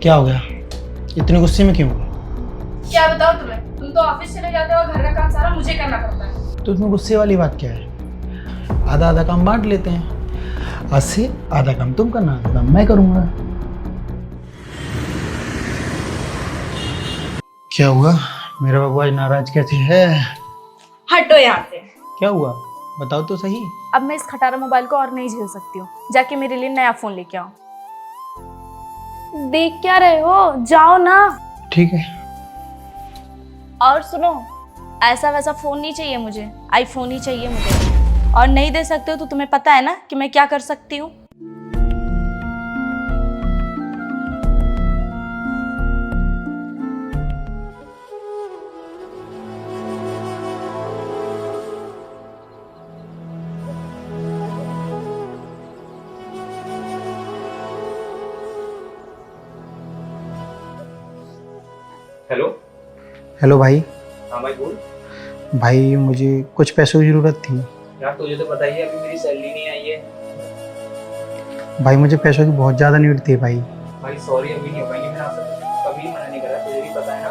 क्या हो गया? इतने गुस्से में क्यों? क्या बताओ तुम्हें, तुम तो ऑफिस चले जाते हो और घर का काम सारा मुझे करना पड़ता है। तो इसमें गुस्से वाली बात क्या है? आधा आधा काम बांट लेते हैं। आज से आधा काम तुम करना, आधा काम मैं करूंगा। क्या हुआ? मेरा बाबू आज नाराज कैसे है? हटो यहाँ से। क्या हुआ बताओ तो सही। अब मैं इस खटारा मोबाइल को और नहीं झेल सकती हूँ। जाके मेरे लिए नया फोन लेके आओ। देख क्या रहे हो, जाओ ना। ठीक है। और सुनो, ऐसा वैसा फोन नहीं चाहिए मुझे, आईफोन ही चाहिए मुझे। और नहीं दे सकते हो तो तुम्हें पता है ना कि मैं क्या कर सकती हूँ। हेलो। हेलो भाई। हाँ भाई बोल। भाई मुझे कुछ पैसों की ज़रूरत थी। यार तुझे तो पता ही है अभी मेरी सैलरी नहीं आई है। भाई मुझे पैसों की बहुत ज़्यादा नीड थी भाई। भाई सॉरी अभी नहीं हो पाएंगे, मैं आपसे कभी मना नहीं करा, तुझे भी पता है ना।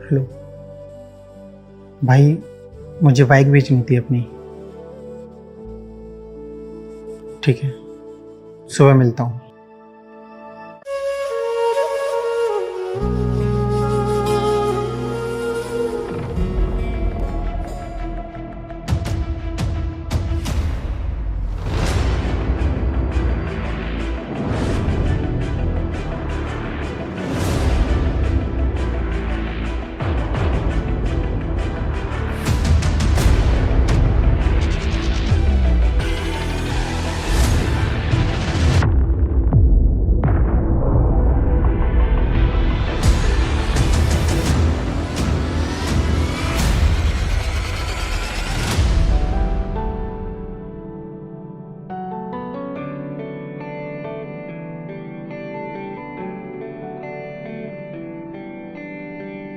हेलो भाई, मुझे बाइक बेचनी थी अपनी। ठीक है, सुबह मिलता हूँ।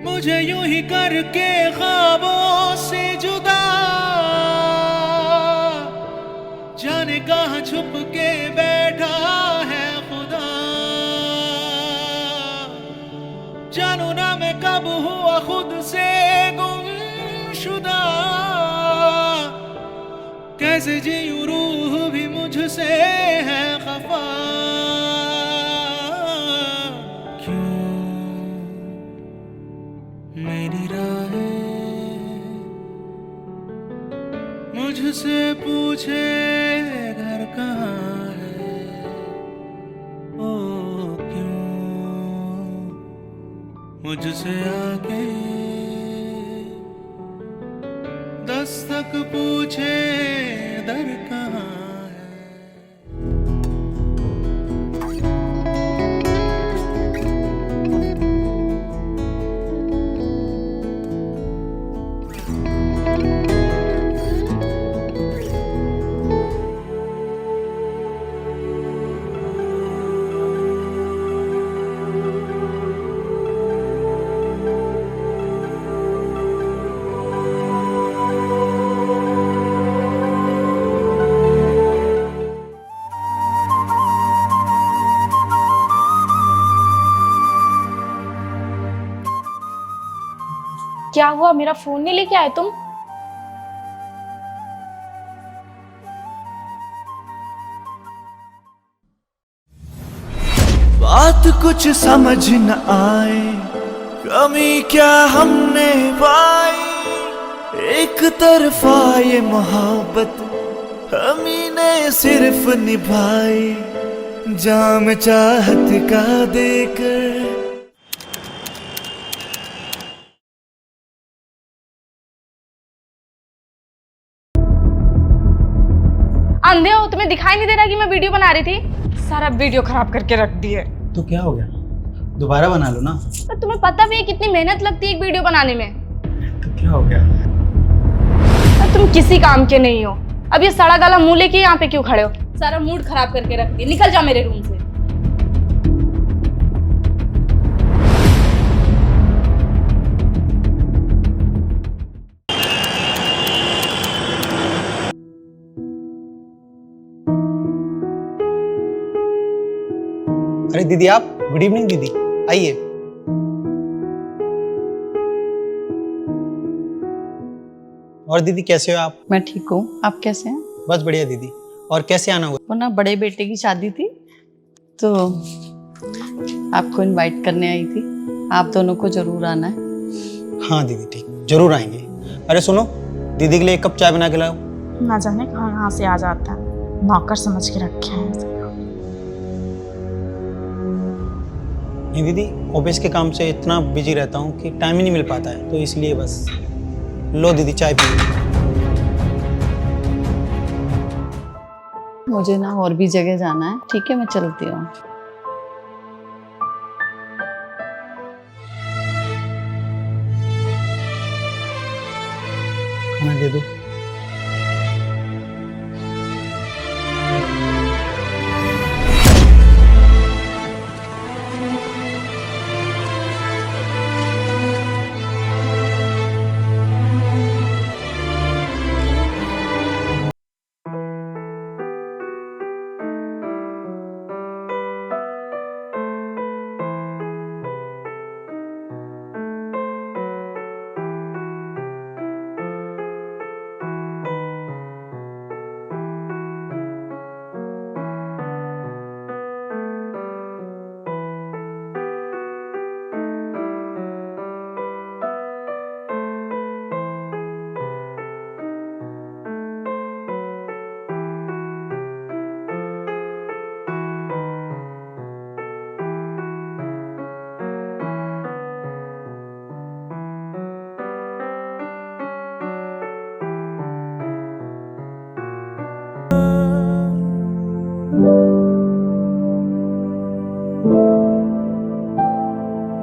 मुझे यूं ही करके ख्वाबों से जुदा, जाने कहाँ छुप के बैठा है खुदा। जानू ना मैं कब हुआ खुद से गुमशुदा, कैसे जीऊं रूह भी मुझसे है खफा। मेरी राहें मुझसे पूछे घर कहाँ है, ओ क्यों मुझसे आके दस्तक पूछे दर कहाँ है। क्या हुआ, मेरा फोन नहीं लेके आए तुम? बात कुछ समझ न आए, कमी क्या हमने पाई। एक तरफा ये मोहब्बत हमी ने सिर्फ निभाई, जाम चाहत का देकर। अंधे हो, तुम्हें दिखाई नहीं दे रहा कि मैं वीडियो बना रही थी? सारा वीडियो खराब करके रख दिए। तो क्या हो गया, दोबारा बना लो ना। तो तुम्हें पता भी है कितनी मेहनत लगती है एक वीडियो बनाने में। तो क्या हो गया? तुम किसी काम के नहीं हो। अब ये सड़ा गला मुंह लेके यहाँ पे क्यों खड़े हो? सारा मूड खराब करके रख दिया। निकल जा मेरे रूम से। अरे दीदी आप, गुड इवनिंग दीदी, आइए। और दीदी कैसे हो आप? मैं ठीक हूँ, आप कैसे हैं? बस बढ़िया दीदी। और कैसे आना हुआ? वो ना बड़े बेटे की शादी थी तो आपको इनवाइट करने आई थी। आप दोनों को जरूर आना है। हाँ दीदी ठीक, जरूर आएंगे। अरे सुनो, दीदी के लिए एक कप चाय बना के लाओ। ना जाने कहाँ से आ जाता है, नौकर समझ के रखे हैं। नहीं दीदी, ऑफिस के काम से इतना बिजी रहता हूँ कि टाइम ही नहीं मिल पाता है, तो इसलिए बस। लो दीदी चाय पी। मुझे ना और भी जगह जाना है। ठीक है, मैं चलती हूँ। खाना दे दो।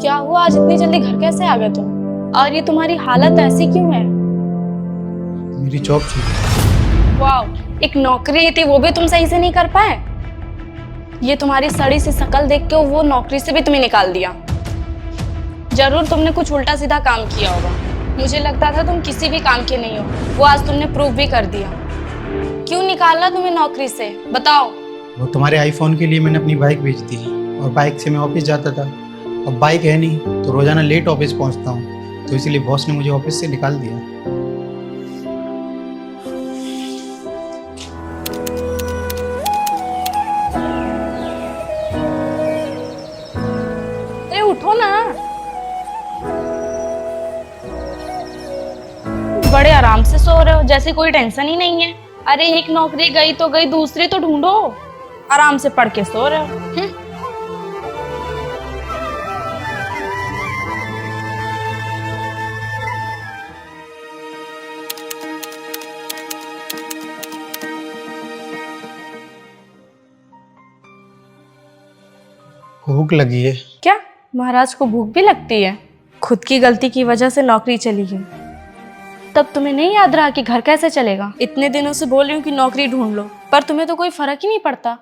क्या हुआ, आज इतनी जल्दी घर कैसे आ गए तुम? और ये तुम्हारी हालत ऐसी क्यों है? मेरी जॉब चाहिए। वाह, एक नौकरी थी वो भी तुम सही से नहीं कर पाए। ये तुम्हारी सड़ी सी शक्ल देख के वो नौकरी से भी तुम्हें निकाल दिया। जरूर तुमने कुछ उल्टा सीधा काम किया होगा। मुझे लगता था तुम किसी भी काम के नहीं हो, वो आज तुमने प्रूव भी कर दिया। क्यों निकालना तुम्हें नौकरी से, बताओ। वो तुम्हारे आईफोन के लिए मैंने अपनी बाइक बेच दी, और बाइक से मैं ऑफिस जाता था। अब बाइक है नहीं तो रोजाना लेट ऑफिस पहुंचता हूँ, तो इसीलिए बॉस ने मुझे ऑफिस से निकाल दिया। अरे उठो ना, बड़े आराम से सो रहे हो जैसे कोई टेंशन ही नहीं है। अरे एक नौकरी गई तो गई, दूसरी तो ढूंढो। आराम से पढ़ के सो रहे हो। भूख लगी है। क्या महाराज को भूख भी लगती है? खुद की गलती की वजह से नौकरी चली गई, तब तुम्हें नहीं याद रहा कि घर कैसे चलेगा? इतने दिनों से बोल रही हूँ कि नौकरी ढूंढ लो, पर तुम्हें तो कोई फर्क ही नहीं पड़ता।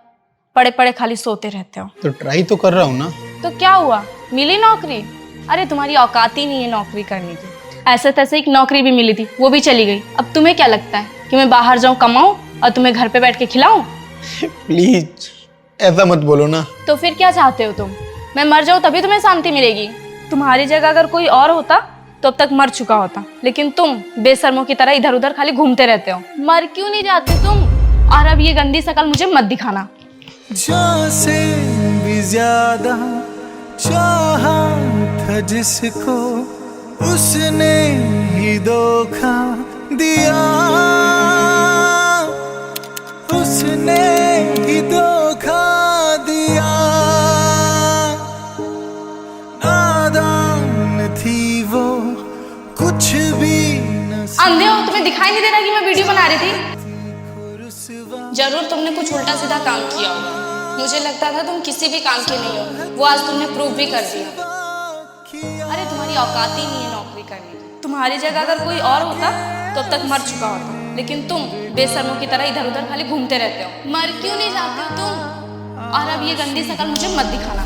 पड़े पड़े खाली सोते रहते हो। तो ट्राई तो कर रहा हूँ ना। तो क्या हुआ, मिली नौकरी? अरे तुम्हारी औकात ही नहीं है नौकरी करने की। ऐसे तैसे एक नौकरी भी मिली थी, वो भी चली गई। अब तुम्हें क्या लगता है कि मैं बाहर जाऊँ कमाऊँ और तुम्हें घर पे बैठ के खिलाऊं? प्लीज ऐसा मत बोलो ना। तो फिर क्या चाहते हो तुम? मैं मर जाऊं तभी तुम्हें शांति मिलेगी? तुम्हारी जगह अगर कोई और होता तो अब तक मर चुका होता, लेकिन तुम बेशर्मों की तरह इधर उधर खाली घूमते रहते हो। मर क्यों नहीं जाते तुम? और अब ये गंदी शक्ल मुझे मत दिखाना। जान से भी ज्यादा चाहा था जिसको, उसने ही धोखा दिया, उसने ही धोखा दिया। नादान थी वो, कुछ भी न अंधे हो, तुम्हें दिखाई नहीं दे रहा कि मैं वीडियो बना रही थी? जरूर तुमने कुछ उल्टा सीधा काम किया होगा। मुझे लगता था तुम किसी भी काम के नहीं हो, वो आज तुमने प्रूव भी कर दिया। अरे तुम्हारी औकात ही नहीं है नौकरी करने की। तुम्हारी जगह अगर कोई और होता तो अब तक मर चुका होता, लेकिन तुम बेशर्मों की तरह इधर उधर खाली घूमते रहते हो। मर क्यों नहीं जाते हो तुम? और अब ये गंदी शक्ल मुझे मत दिखाना।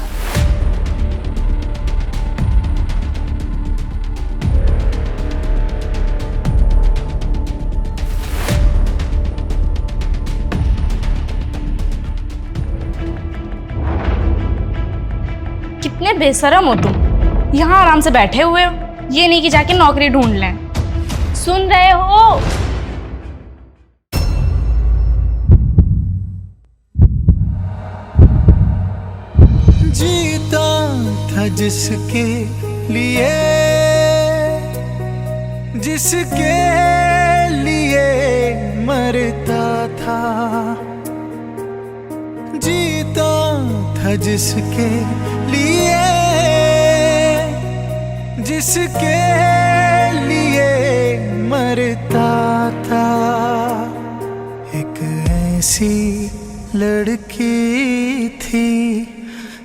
बेशरम हो तुम, यहाँ आराम से बैठे हुए हो, ये नहीं कि जाके नौकरी ढूंढ लें। सुन रहे हो? जीता था जिसके लिए मरता था, जीता था जिसके लिए मरता था। एक ऐसी लड़की थी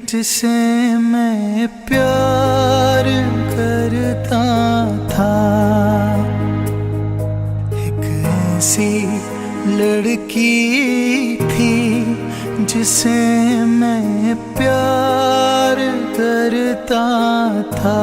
जिसे मैं प्यार करता था, एक ऐसी लड़की थी जिसे मैं प्यार करता था।